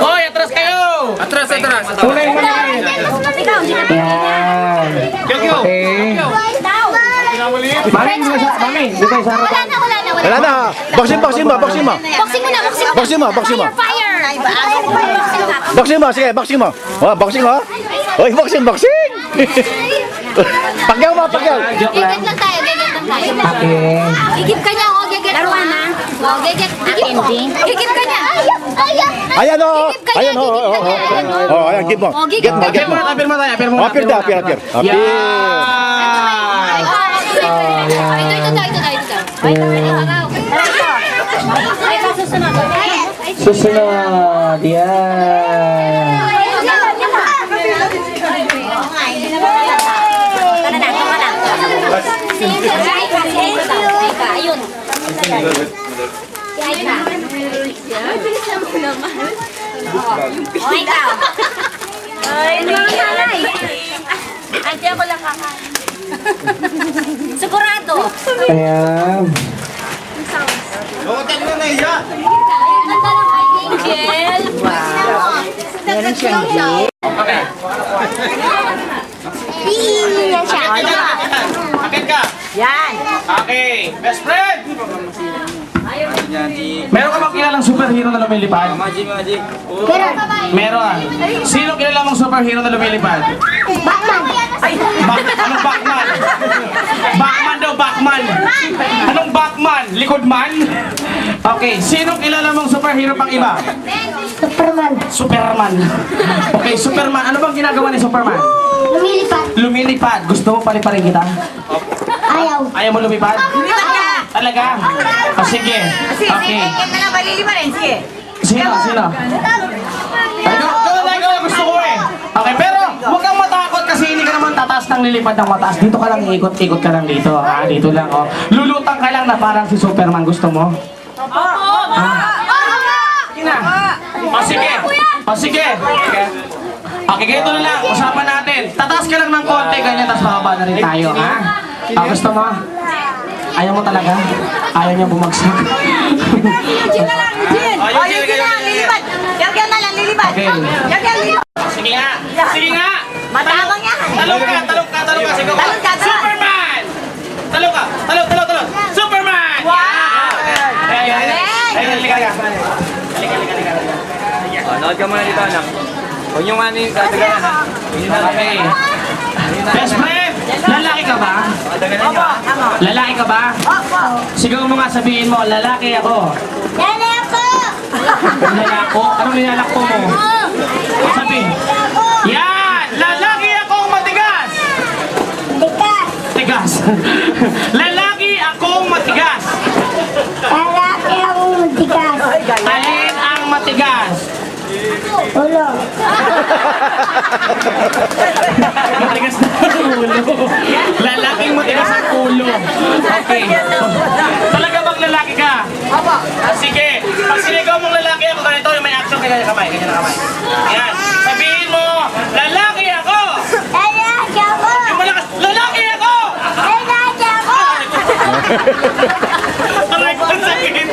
Hoy, atras kayo! Atras. Tunay mo na. Yan. Okay. Mami, di ba sa harapan? Wala na. Boxing mo. Boxing mo. Oh, boxing mo. Hoy, boxing. Pagyaw mo. Joke lang. Gigit lang tayo. Okay. Gigit ka niya, gigit. Laruan na. Gigit ka niya. Ayan o. Oh, ayan, give mo. Gigit ka. Apir mo tayo. Apir. Yan! Susunod. Yan. Ayun. Oh, ikaw. Ay, nanay. Andiyan ko lang kakain. Sigurado. Ayan. Ganda ng Angel. Wow. Meron siyang Angel. Yan siya. Akit ka! Yan. Okay, best friend! Meron ka bang kilalang superhero na lumilipad? Meron. Sino kilala mong superhero na lumilipad? Batman. Anong Batman? Batman daw, Batman. Anong Batman? Likod-man? Okay, sino kilala mong superhero pang iba? Superman. Okay, Superman. Ano bang ginagawa ni Superman? Lumilipad. Lumilipad. Gusto mo paliparin kita? Ayaw. Ayaw mo lumipad? Lumipad ka! Talaga? O sige. Okay. Yan na lang, malilipan rin. Sige. Sino? Ikaw gusto ko eh. Okay, pero huwag kang matakot kasi hindi ka naman tataas ng lilipad ng mataas. Dito ka lang, ikot-ikot ka lang dito. Ha? Dito lang, oh. Lulutang ka lang na parang si Superman. Gusto mo? Sige na. O sige. Okay, ganito na lang. Usapan natin. Tataas ka lang ng konti, ganyan, tapos bababa na rin tayo, ha? Gusto mo? Ayaw mo talaga? Ayaw niya bumagsak? Eugene na lang, Eugene. Eugene na lang, lilipad. Yan na lang, lilipad. Okay. Yan, lilipad. Sige nga! Matabang yan. Talong ka! Sigaw ka! Talong ka. Superman! Talong! Superman! Wow! Halika ka. Nood ka muna dito, anak. Huwag yung ano yung dadagalan, ha? Okay. Best friend! Lalaki ka ba? Opo, ako. Lalaki ka ba? Opo. Sigaw mo nga, sabihin mo, lalaki ako. Lalako? Anong nilalako mo? Sabi. Yan! Lalaki akong matigas! Tigas. Lalaki akong matigas. Alin ang matigas? Matigas na ang ulo. Lalaking matigas ang ulo. Okay. Talaga bang lalaki ka? Opo. Sige. Pag sinigaw mong lalaki ako, ganito yung may action, ganyan na kamay. Yan. Sabihin mo, lalaki ako! Yung malakas, lalaki ako! Aray ko, sakit.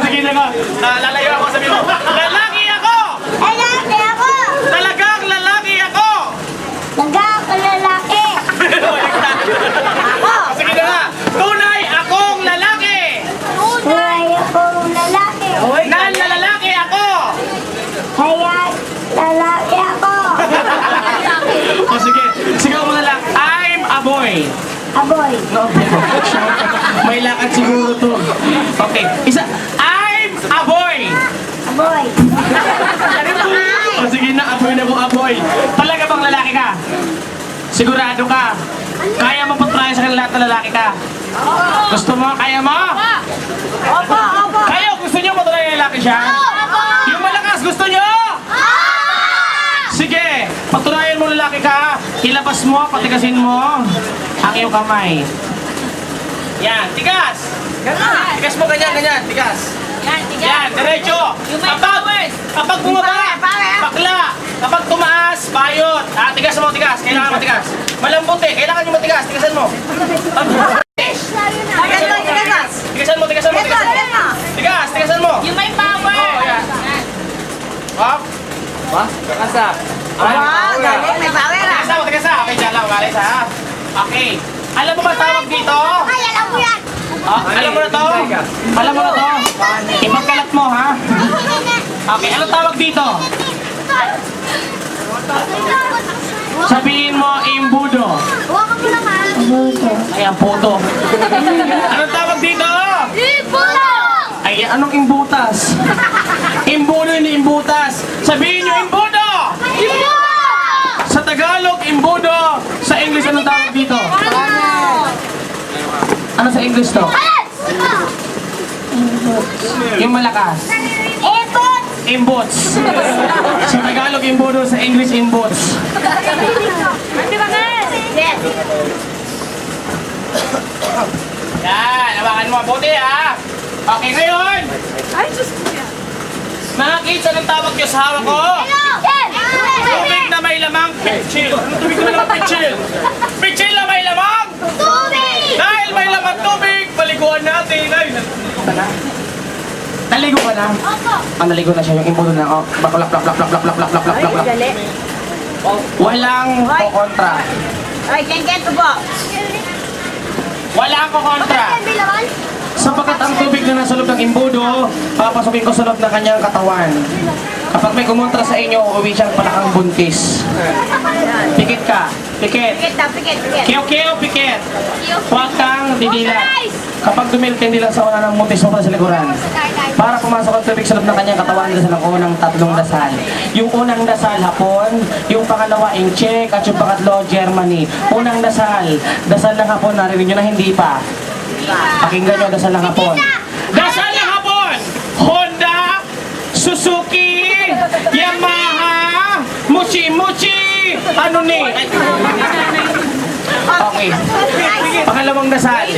Sige na nga. Lalayo ako, sabihin mo, lalaki ako! Talagang lalaki ako! Sige na nga. Tunay akong lalaki! Nanlalalaki ako! O sige, sigaw mo na lang, I'm a boy. No, may lakad siguro to. Okay, isa, I'm a boy. O sige na, aboy na mo, aboy. Talaga bang lalaki ka? Sigurado ka? Kaya mo patrayan sa kanila lahat na lalaki ka? Gusto mo? Kaya mo? Opo. Kayo, gusto nyo patrayan na lalaki siya? Yung malakas, gusto nyo? Sige, patunayan mo lalaki ka. Ilabas mo, patigasin mo ang iyong kamay. Yan, tigas! Tigas mo ganyan, tigas. Yan, diretso. Kapag bumaba, bakla. Kapag tumaas, bayot. Tigas mo, tigas. Kailangan matigas. Malambot eh, kailangan nyo matigas. Tigasan mo. Tigasan mo. Tigasan mo. Tigasan mo. Tigasan mo. Yung may power. Asa. Wow, galing. May power ah. Tigas ha. Okay, dyan lang. Umalis ha. Okay. Alam mo ba tawag dito? Ay, alam mo yan. Alam mo na to? Alam mo na to? Ipagkalat mo ha? Okay, ano tawag dito? Sabihin mo, imbudo. Huwag mo naman. Ay, ang puto. Anong tawag dito? Ibulo! Ay, anong imbutas? Imbudo ni imbutas. Sabihin nyo, imbudo! Ibulo! Sa Tagalog, imbudo. Sa English, anong tawag dito? Ano sa English to? Yung malakas. Ibot! Imbuts. Sa Tagalog, imbudo. Sa English, imbuts. Di ba guys? Yes. Yan, abakan mo mabuti ha. Okay, ngayon. Ay, Diyos ko yan. Mga kids, anong tawag nyo sa hawak ko? Tubig na may lamang pitchil. Anong tubig na may lamang pitchil? Pitchil na may lamang? Tubig! Dahil may lamang tubig, paliguan natin. Ay, naligo ka na? Naligo ka na? Opo. Naligo na siya, yung imbudo na. Oh, bakulak, plak, plak, plak, plak, plak, plak, plak, plak, plak. Gali. Walang kokontra. Ay, kengken ko po. Walang kokontra. Bilawan? Sapagkat ang tubig na nasa loob ng imbudo, papasukin ko sa loob ng kanyang katawan. Kapag may kumontra sa inyo, uuwi siyang palakang buntis. Pikit ka. Pikit. Pikit na, pikit, pikit. Kiyo, pikit. Huwag kang didilat. Kapag dumilit hindi lang sa una ng mutis mo sa likuran. Para pumasok ang tubig sa loob ng kanyang katawan, dasal ang unang tatlong dasal. Yung unang dasal, hapon. Yung pangalawa, Czech. At yung pangatlo, Germany. Unang dasal. Dasal ng hapon, narinig nyo na hindi pa. Pakinggan nyo, dasal ng hapon. Dasal ng hapon! Honda, Suzuki, Yamaha, Muchi, ano ni? Okay. Pangalawang dasal.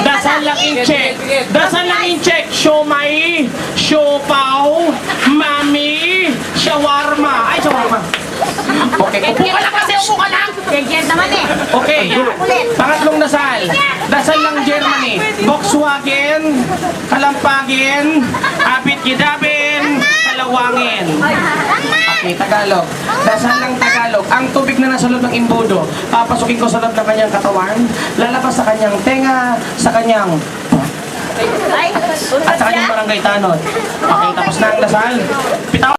Dasal ng Incheck. Dasal ng Incheck. Siomay, siopaw, mami, shawarma. Ay, shawarma. Okay, upo ka lang kasi, upo ka lang. Kengken naman eh. Okay, pangatlong dasal. Dasal ng Germany. Volkswagen, Kalampagin, Abit-Gidabin, Kalawangin. Okay, Tagalog. Dasal ng Tagalog. Ang tubig na nasa loob ng imbudo, papasukin ko sa loob ng kanyang katawan, lalabas sa kanyang tenga, sa kanyang Ay, at sa kanyang barangay tanod. Okay, tapos na ang dasal. Pitaw.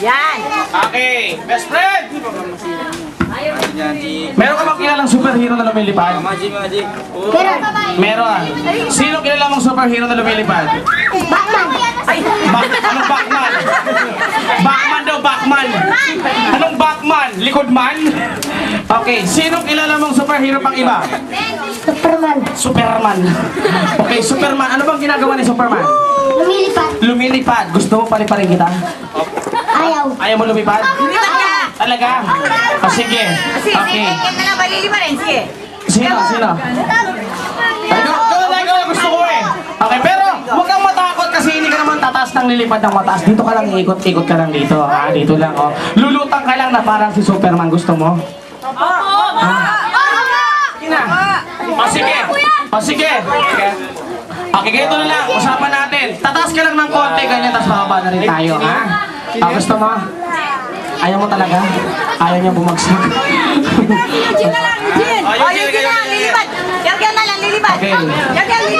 Yan. Okay, best friend! Meron ka bang kilalang superhero na lumilipad? Meron. Sino kilala mong superhero na lumilipad? Batman! Anong Batman? Batman daw, Batman. Anong Batman? Likod-man? Okay, sino kilala mong superhero pang iba? Superman! Superman. Okay, Superman. Ano bang ginagawa ni Superman? Lumilipad! Lumilipad. Gusto mo paliparin kita? Ayaw! Ayaw mo lumipad? Lipat ka. Talaga? O sige. Sige, Okay. kengken na lang, balili pa rin. Sige. Sino? Ikaw gusto ko eh. Okay, pero huwag kang matakot kasi hindi ka naman tataas ng lilipad ng mataas. Dito ka lang, ikot-ikot ka lang dito. Dito lang, oh. Lulutang ka lang na parang si Superman. Gusto mo? Sige na. Sige. Okay, ganito na lang. Usapan natin. Tataas ka lang ng konti, ganyan, tapos bababa na rin tayo, ha? Gusto mo? Ayaw mo talaga? Ayaw niya bumagsak? Eugene na lang, Eugene. Eugene, Eugene na lang, lilipad. Yarga na lang, lilipad. Okay. Yarga, lilipad.